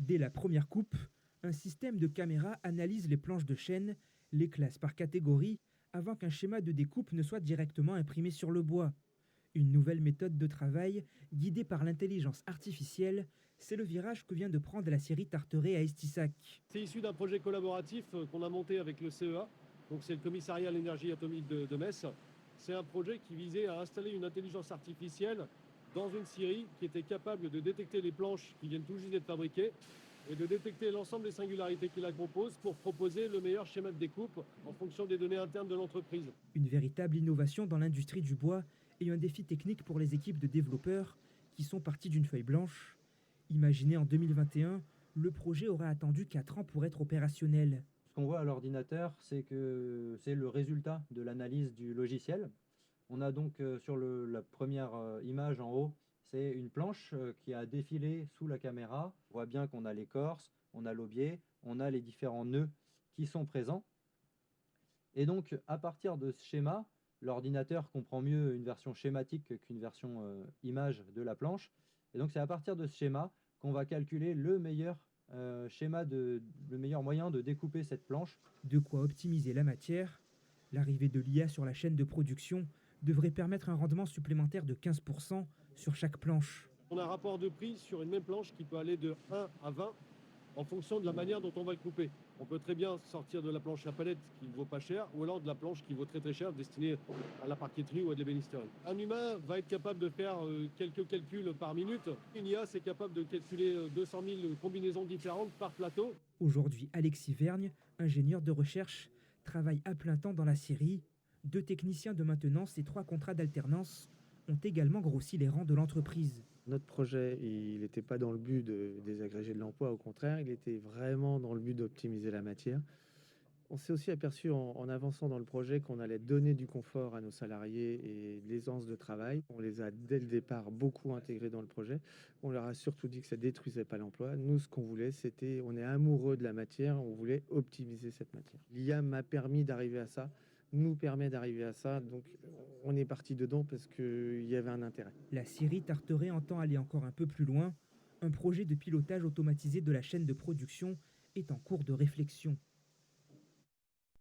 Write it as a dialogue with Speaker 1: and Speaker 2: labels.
Speaker 1: Dès la première coupe, un système de caméra analyse les planches de chêne, les classe par catégorie, avant qu'un schéma de découpe ne soit directement imprimé sur le bois. Une nouvelle méthode de travail, guidée par l'intelligence artificielle, c'est le virage que vient de prendre la scierie Tarteret à Estissac.
Speaker 2: C'est issu d'un projet collaboratif qu'on a monté avec le CEA, donc c'est le commissariat à l'énergie atomique de Metz. C'est un projet qui visait à installer une intelligence artificielle dans une scierie qui était capable de détecter les planches qui viennent tout juste d'être fabriquées et de détecter l'ensemble des singularités qui la composent pour proposer le meilleur schéma de découpe en fonction des données internes de l'entreprise.
Speaker 1: Une véritable innovation dans l'industrie du bois et un défi technique pour les équipes de développeurs qui sont partis d'une feuille blanche. Imaginé en 2021, le projet aura attendu 4 ans pour être opérationnel.
Speaker 3: Ce qu'on voit à l'ordinateur, c'est que c'est le résultat de l'analyse du logiciel. On a donc sur la première image en haut, c'est une planche qui a défilé sous la caméra. On voit bien qu'on a l'écorce, on a l'aubier, on a les différents nœuds qui sont présents. Et donc, à partir de ce schéma, l'ordinateur comprend mieux une version schématique qu'une version image de la planche. Et donc, c'est à partir de ce schéma qu'on va calculer le meilleur le meilleur moyen de découper cette planche.
Speaker 1: De quoi optimiser la matière. L'arrivée de l'IA sur la chaîne de production devrait permettre un rendement supplémentaire de 15% sur chaque planche.
Speaker 2: On a un rapport de prix sur une même planche qui peut aller de 1 à 20 en fonction de la manière dont on va le couper. On peut très bien sortir de la planche à palette qui ne vaut pas cher ou alors de la planche qui vaut très très cher destinée à la parqueterie ou à de l'ébénisterie. Un humain va être capable de faire quelques calculs par minute. Une IA, c'est capable de calculer 200 000 combinaisons différentes par plateau.
Speaker 1: Aujourd'hui, Alexis Vergne, ingénieur de recherche, travaille à plein temps dans la scierie. 2 techniciens de maintenance et 3 contrats d'alternance ont également grossi les rangs de l'entreprise.
Speaker 4: Notre projet, il n'était pas dans le but de désagréger de l'emploi, au contraire, il était vraiment dans le but d'optimiser la matière. On s'est aussi aperçu en avançant dans le projet qu'on allait donner du confort à nos salariés et de l'aisance de travail. On les a dès le départ beaucoup intégrés dans le projet. On leur a surtout dit que ça détruisait pas l'emploi. Nous, ce qu'on voulait, c'était, on est amoureux de la matière, on voulait optimiser cette matière. L'IA m'a permis d'arriver à ça, nous permet d'arriver à ça, donc on est parti dedans parce qu'il y avait un intérêt.
Speaker 1: La scierie Tarteret entend aller encore un peu plus loin. Un projet de pilotage automatisé de la chaîne de production est en cours de réflexion.